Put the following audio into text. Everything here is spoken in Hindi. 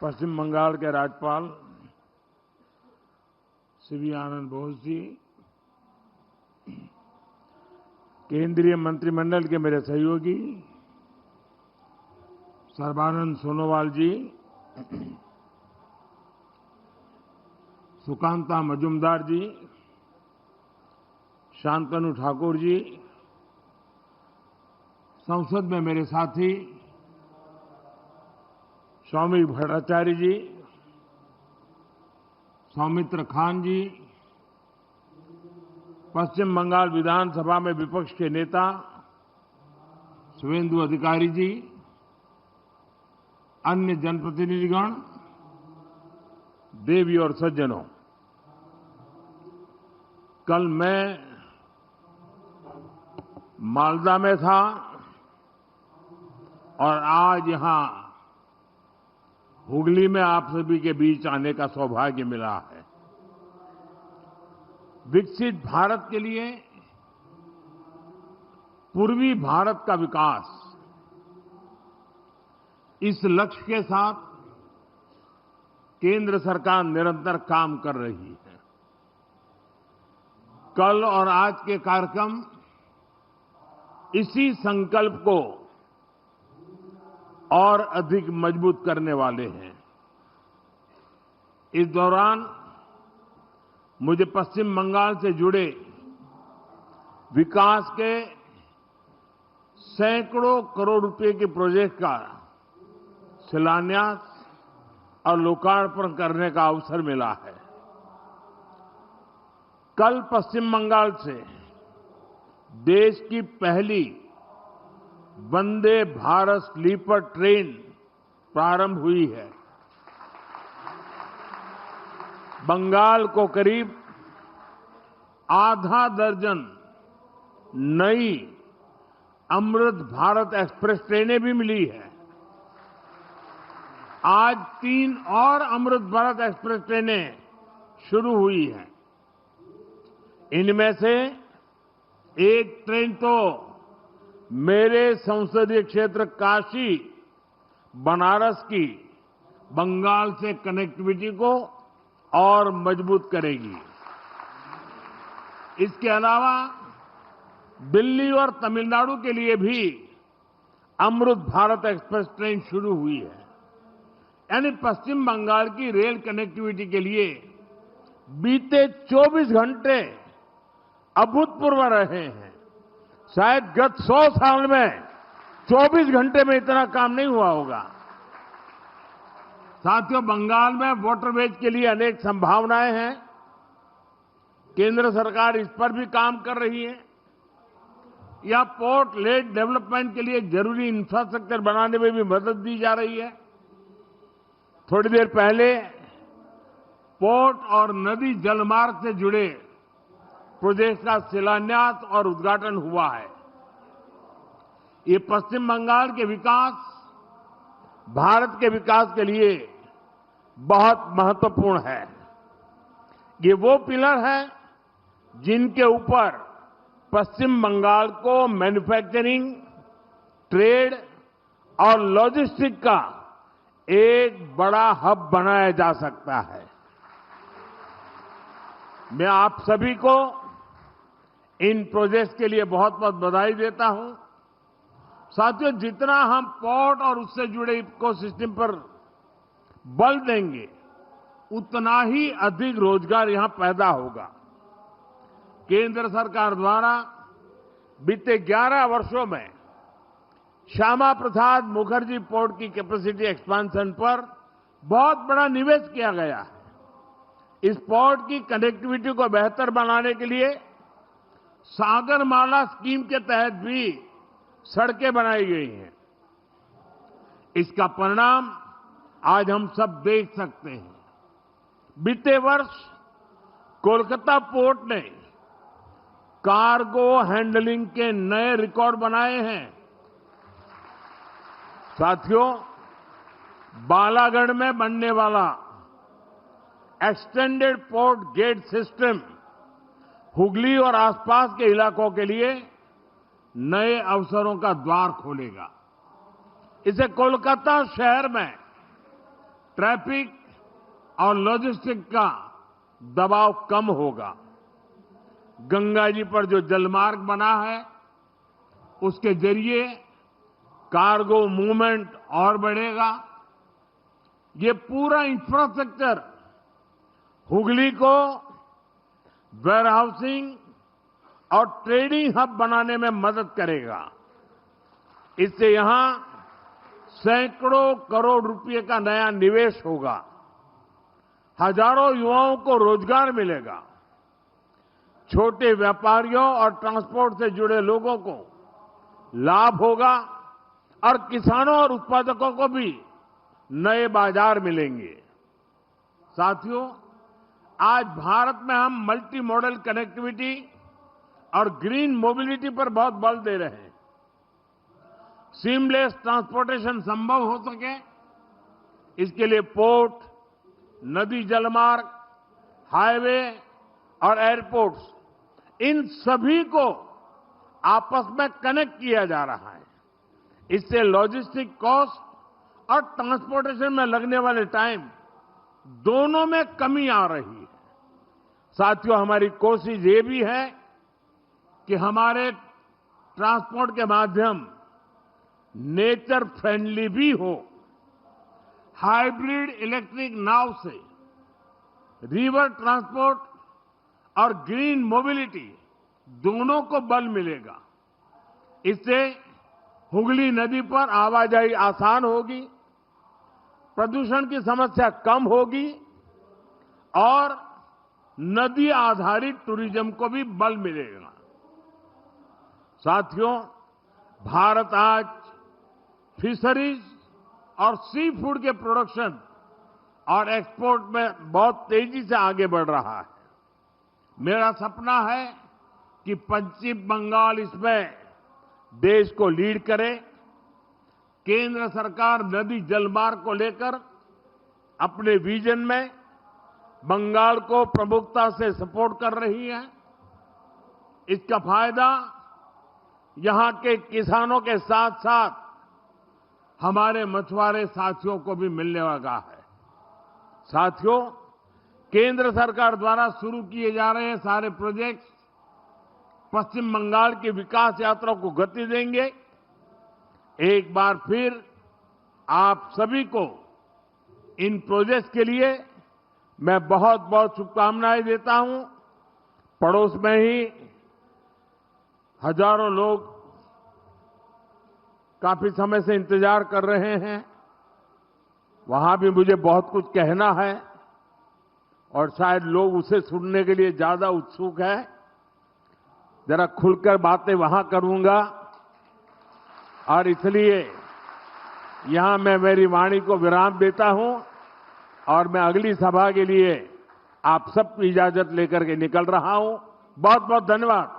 पश्चिम बंगाल के राज्यपाल श्री आनंद बोस जी, केंद्रीय मंत्रिमंडल के मेरे सहयोगी सर्बानंद सोनोवाल जी, सुकांता मजूमदार जी, शांतनु ठाकुर जी, संसद में मेरे साथी सौमिक भट्टाचार्य जी, सौमित्र खान जी, पश्चिम बंगाल विधानसभा में विपक्ष के नेता शुवेंदु अधिकारी जी, अन्य जनप्रतिनिधिगण, देवी और सज्जनों, कल मैं मालदा में था और आज यहां हुगली में आप सभी के बीच आने का सौभाग्य मिला है। विकसित भारत के लिए पूर्वी भारत का विकास, इस लक्ष्य के साथ केंद्र सरकार निरंतर काम कर रही है। कल और आज के कार्यक्रम इसी संकल्प को और अधिक मजबूत करने वाले हैं। इस दौरान मुझे पश्चिम बंगाल से जुड़े विकास के सैकड़ों करोड़ रुपए के प्रोजेक्ट का शिलान्यास और लोकार्पण करने का अवसर मिला है। कल पश्चिम बंगाल से देश की पहली वंदे भारत स्लीपर ट्रेन प्रारंभ हुई है। बंगाल को करीब आधा दर्जन नई अमृत भारत एक्सप्रेस ट्रेनें भी मिली है। आज 3 और अमृत भारत एक्सप्रेस ट्रेनें शुरू हुई हैं। इनमें से एक ट्रेन तो मेरे संसदीय क्षेत्र काशी बनारस की बंगाल से कनेक्टिविटी को और मजबूत करेगी। इसके अलावा दिल्ली और तमिलनाडु के लिए भी अमृत भारत एक्सप्रेस ट्रेन शुरू हुई है। यानी पश्चिम बंगाल की रेल कनेक्टिविटी के लिए बीते 24 घंटे अभूतपूर्व रहे हैं। शायद गत 100 साल में 24 घंटे में इतना काम नहीं हुआ होगा। साथियों, बंगाल में वाटरवेज के लिए अनेक संभावनाएं हैं। केंद्र सरकार इस पर भी काम कर रही है। या पोर्ट लेड डेवलपमेंट के लिए जरूरी इंफ्रास्ट्रक्चर बनाने में भी मदद दी जा रही है। थोड़ी देर पहले पोर्ट और नदी जलमार्ग से जुड़े प्रोजेक्ट का शिलान्यास और उद्घाटन हुआ है। ये पश्चिम बंगाल के विकास, भारत के विकास के लिए बहुत महत्वपूर्ण है। ये वो पिलर है जिनके ऊपर पश्चिम बंगाल को मैन्युफैक्चरिंग, ट्रेड और लॉजिस्टिक का एक बड़ा हब बनाया जा सकता है। मैं आप सभी को इन प्रोजेक्ट्स के लिए बहुत बहुत बधाई देता हूं। साथियों, जितना हम पोर्ट और उससे जुड़े इकोसिस्टम पर बल देंगे, उतना ही अधिक रोजगार यहां पैदा होगा। केंद्र सरकार द्वारा बीते 11 वर्षों में श्यामा प्रसाद मुखर्जी पोर्ट की कैपेसिटी एक्सपेंशन पर बहुत बड़ा निवेश किया गया है। इस पोर्ट की कनेक्टिविटी को बेहतर बनाने के लिए सागरमाला स्कीम के तहत भी सड़कें बनाई गई हैं। इसका परिणाम आज हम सब देख सकते हैं। बीते वर्ष कोलकाता पोर्ट ने कार्गो हैंडलिंग के नए रिकॉर्ड बनाए हैं। साथियों, बालागढ़ में बनने वाला extended port gate system Hooghly और आसपास के इलाकों के लिए नए अवसरों का द्वार खोलेगा। इसे कोलकाता शहर में ट्रैफिक और लॉजिस्टिक का दबाव कम होगा। गंगा जी पर जो जलमार्ग बना है उसके जरिए कार्गो मूवमेंट और बढ़ेगा। ये पूरा इंफ्रास्ट्रक्चर हुगली को वेयरहाउसिंग और ट्रेडिंग हब बनाने में मदद करेगा। इससे यहां सैकड़ों करोड़ रुपए का नया निवेश होगा। हजारों युवाओं को रोजगार मिलेगा। छोटे व्यापारियों और ट्रांसपोर्ट से जुड़े लोगों को लाभ होगा और किसानों और उत्पादकों को भी नए बाजार मिलेंगे। साथियों, आज भारत में हम मल्टी मॉडल कनेक्टिविटी और ग्रीन मोबिलिटी पर बहुत बल दे रहे हैं। सीमलेस ट्रांसपोर्टेशन संभव हो सके, इसके लिए पोर्ट, नदी जलमार्ग, हाईवे और एयरपोर्ट्स, इन सभी को आपस में कनेक्ट किया जा रहा है। इससे लॉजिस्टिक कॉस्ट और ट्रांसपोर्टेशन में लगने वाले टाइम दोनों में कमी आ रही है। साथियों, हमारी कोशिश ये भी है कि हमारे ट्रांसपोर्ट के माध्यम नेचर फ्रेंडली भी हो। हाइब्रिड इलेक्ट्रिक नाव से रिवर ट्रांसपोर्ट और ग्रीन मोबिलिटी दोनों को बल मिलेगा। इससे हुगली नदी पर आवाजाही आसान होगी, प्रदूषण की समस्या कम होगी और नदी आधारित टूरिज्म को भी बल मिलेगा। साथियों, भारत आज फिशरीज और सी फूड के प्रोडक्शन और एक्सपोर्ट में बहुत तेजी से आगे बढ़ रहा है। मेरा सपना है कि पश्चिम बंगाल इसमें देश को लीड करे। केंद्र सरकार नदी जलमार्ग को लेकर अपने विजन में बंगाल को प्रमुखता से सपोर्ट कर रही है। इसका फायदा यहां के किसानों के साथ साथ हमारे मछुआरे साथियों को भी मिलने वाला है। साथियों, केंद्र सरकार द्वारा शुरू किए जा रहे हैं सारे प्रोजेक्ट्स पश्चिम बंगाल की विकास यात्रा को गति देंगे। एक बार फिर आप सभी को इन प्रोजेक्ट्स के लिए मैं बहुत बहुत शुभकामनाएं देता हूं। पड़ोस में ही हजारों लोग काफी समय से इंतजार कर रहे हैं। वहां भी मुझे बहुत कुछ कहना है और शायद लोग उसे सुनने के लिए ज्यादा उत्सुक है। जरा खुलकर बातें वहां करूंगा और इसलिए यहां मैं मेरी वाणी को विराम देता हूं और मैं अगली सभा के लिए आप सबकी इजाजत लेकर के निकल रहा हूं। बहुत बहुत धन्यवाद।